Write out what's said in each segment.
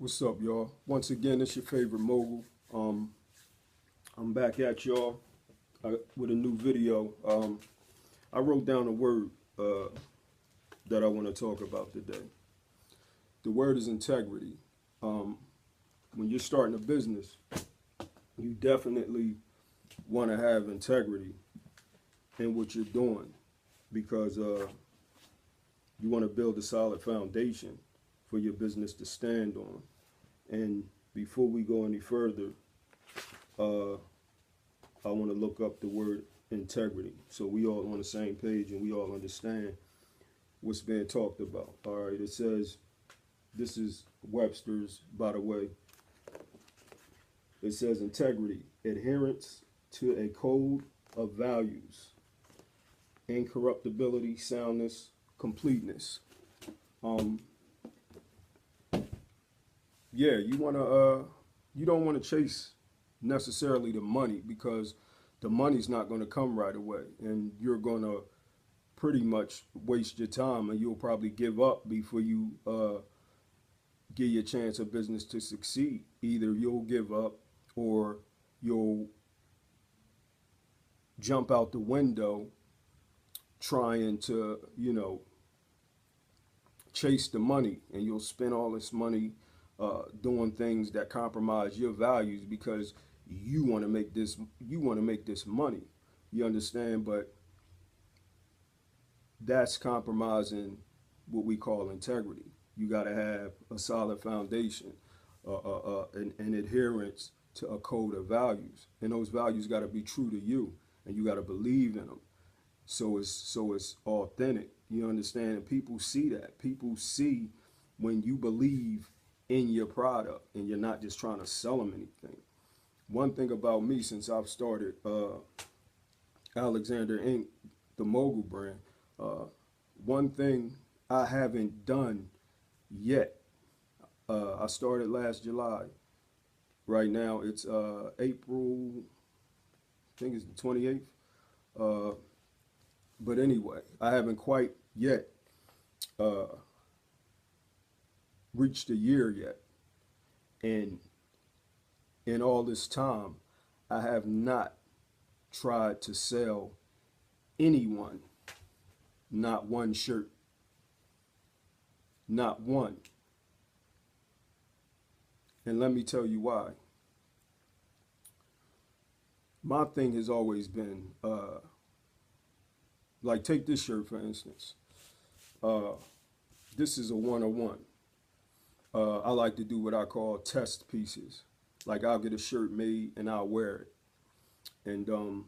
What's up, y'all? Once again, it's your favorite mogul. I'm back at y'all with a new video. I wrote down a word that I want to talk about today. The word is integrity. When you're starting a business, you definitely want to have integrity in what you're doing because you want to build a solid foundation for your business to stand on. And before we go any further, I want to look up the word integrity so we all on the same page and we all understand what's being talked about. All right, it says, this is Webster's, by the way. It says integrity, adherence to a code of values, incorruptibility, soundness, completeness. Yeah, you don't want to chase necessarily the money because the money's not going to come right away, and you're going to pretty much waste your time, and you'll probably give up before you get your chance of business to succeed. Either you'll give up or you'll jump out the window trying to, chase the money, and you'll spend all this money doing things that compromise your values because you want to make this money. You understand? But that's compromising what we call integrity. You got to have a solid foundation, an adherence to a code of values, and those values got to be true to you, and you got to believe in them. So it's authentic. You understand? And people see that. People see when you believe in your product and you're not just trying to sell them anything. One thing about me, since I've started Alexander Inc., the mogul brand, one thing I haven't done yet. I started last July. Right now it's April, I think it's the 28th. But anyway, I haven't quite yet reached a year yet. And in all this time, I have not tried to sell anyone not one shirt. Not one. And let me tell you why. My thing has always been, like, take this shirt for instance. This is a 101. I like to do what I call test pieces. Like, I'll get a shirt made and I'll wear it. And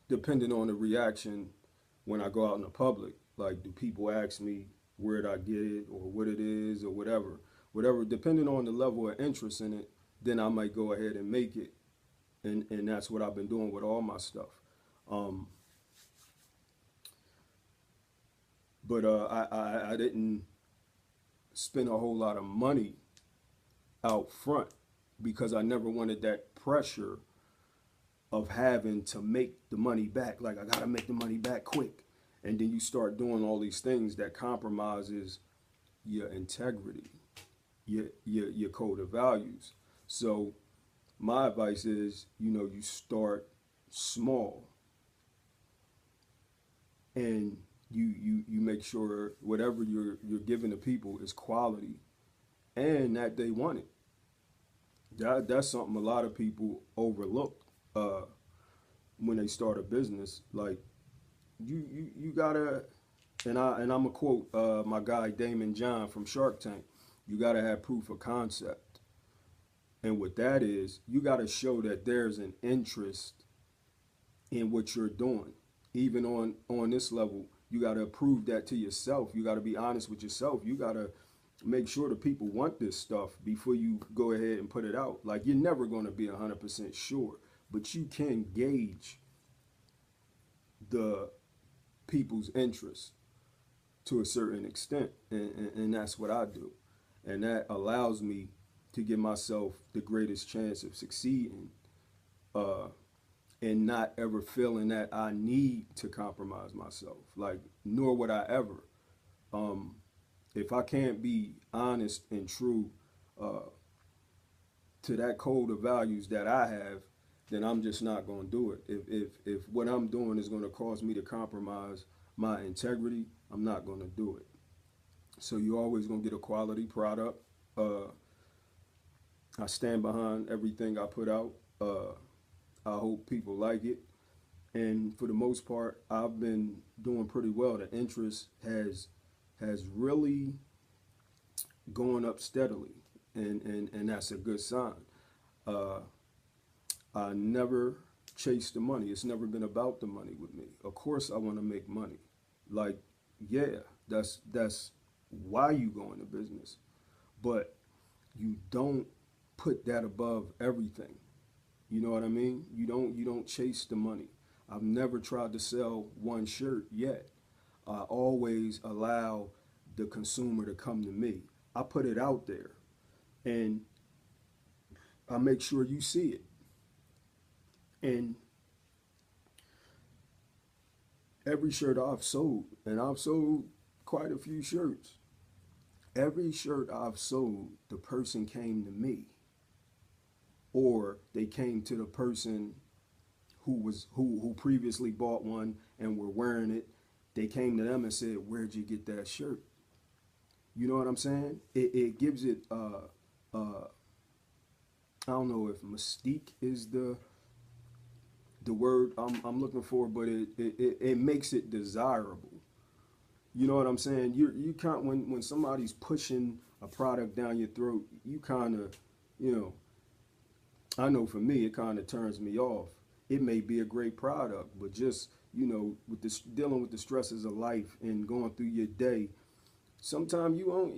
depending on the reaction when I go out in the public, like, do people ask me where did I get it or what it is or whatever, depending on the level of interest in it, then I might go ahead and make it. And that's what I've been doing with all my stuff. But I didn't spend a whole lot of money out front because I never wanted that pressure of having to make the money back. Like, I gotta make the money back quick. And then you start doing all these things that compromises your integrity, your code of values. So my advice is, you start small and you make sure whatever you're giving to people is quality and that they want it. That's something a lot of people overlook when they start a business. Like, you gotta, and I'm gonna quote my guy Damon John from Shark Tank. You gotta have proof of concept, and what that is, you gotta show that there's an interest in what you're doing. Even on this level, you gotta prove that to yourself. You gotta be honest with yourself. You gotta make sure the people want this stuff before you go ahead and put it out. Like, you're never gonna be 100% sure, but you can gauge the people's interest to a certain extent, and that's what I do, and that allows me to give myself the greatest chance of succeeding, and not ever feeling that I need to compromise myself. Like, nor would I ever. If I can't be honest and true uh, to that code of values that I have, then I'm just not going to do it. If what I'm doing is going to cause me to compromise my integrity, I'm not going to do it. So you're always going to get a quality product. Uh, I stand behind everything I put out. I hope people like it. And for the most part, I've been doing pretty well. The interest has really gone up steadily, and that's a good sign. Uh, I never chase the money. It's never been about the money with me. Of course, I want to make money. Like, yeah, that's why you go into business. But you don't put that above everything. You know what I mean? You don't chase the money. I've never tried to sell one shirt yet. I always allow the consumer to come to me. I put it out there and I make sure you see it. And every shirt I've sold, and I've sold quite a few shirts, every shirt I've sold, the person came to me, or they came to the person who previously bought one and were wearing it. They came to them and said, "Where'd you get that shirt?" You know what I'm saying? It gives it I don't know if mystique is the word I'm looking for, but it makes it desirable. You know what I'm saying? You can't, when somebody's pushing a product down your throat, you kind of, you know, I know for me it kind of turns me off. It may be a great product, but just, you know, with this dealing with the stresses of life and going through your day, sometimes you're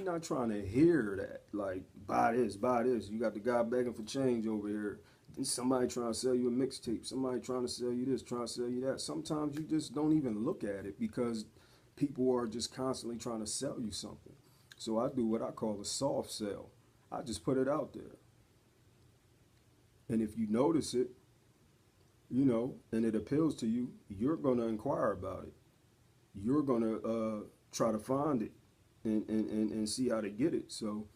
not trying to hear that, like, buy this, buy this. You got the guy begging for change over here. Then somebody trying to sell you a mixtape. Somebody trying to sell you this, trying to sell you that. Sometimes you just don't even look at it because people are just constantly trying to sell you something. So I do what I call a soft sell. I just put it out there. And if you notice it, you know, and it appeals to you, you're going to inquire about it. You're going to try to find it and see how to get it. So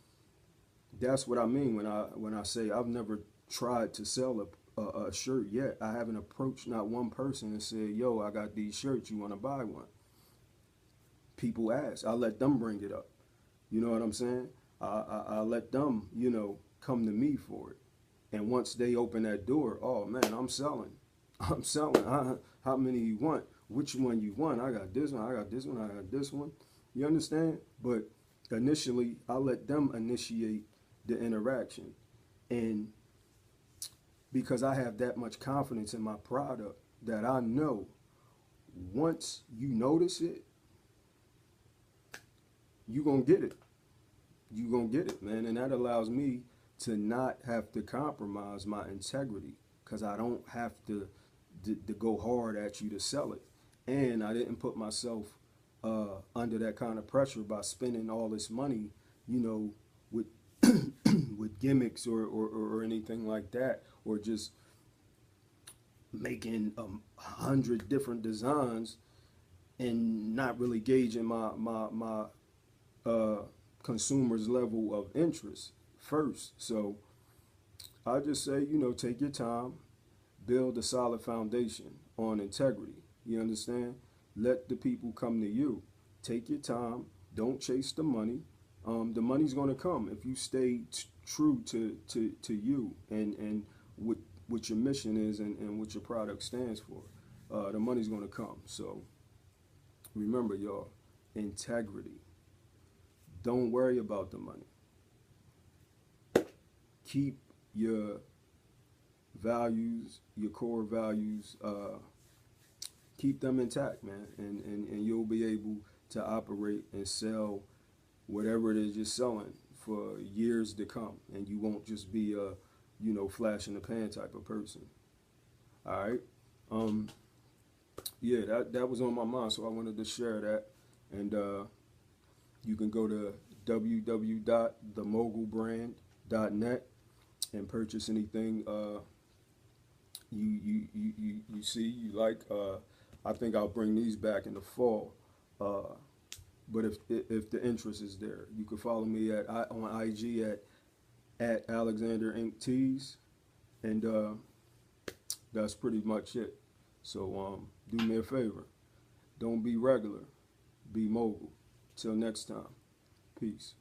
that's what I mean when I say I've never tried to sell a shirt yet. I haven't approached not one person and said, "Yo, I got these shirts. You want to buy one?" People ask. I let them bring it up. You know what I'm saying? I let them, you know, come to me for it. And once they open that door, oh man, I'm selling. I'm selling. How many you want? Which one you want? I got this one. I got this one. I got this one. You understand? But initially, I let them initiate the interaction. And because I have that much confidence in my product that I know once you notice it, you're going to get it. You're going to get it, man. And that allows me to not have to compromise my integrity because I don't have to go hard at you to sell it. And I didn't put myself under that kind of pressure by spending all this money, you know, with with gimmicks or anything like that, or just making 100 different designs and not really gauging my consumers' level of interest first. So I just say, you know, take your time, build a solid foundation on integrity. You understand? Let the people come to you. Take your time. Don't chase the money. The money's going to come if you stay true to you and what your mission is and what your product stands for. The money's going to come. So remember, y'all, integrity. Don't worry about the money. Keep your values, your core values, keep them intact, man, and you'll be able to operate and sell whatever it is you're selling for years to come, and you won't just be a, you know, flash in the pan type of person. All right. Yeah, that was on my mind, so I wanted to share that. And you can go to www.themogulbrand.net and purchase anything you see you like. I think I'll bring these back in the fall. But if the interest is there, you can follow me on IG at Alexander Inc. Tees, and that's pretty much it. So do me a favor, don't be regular, be mogul. Till next time, peace.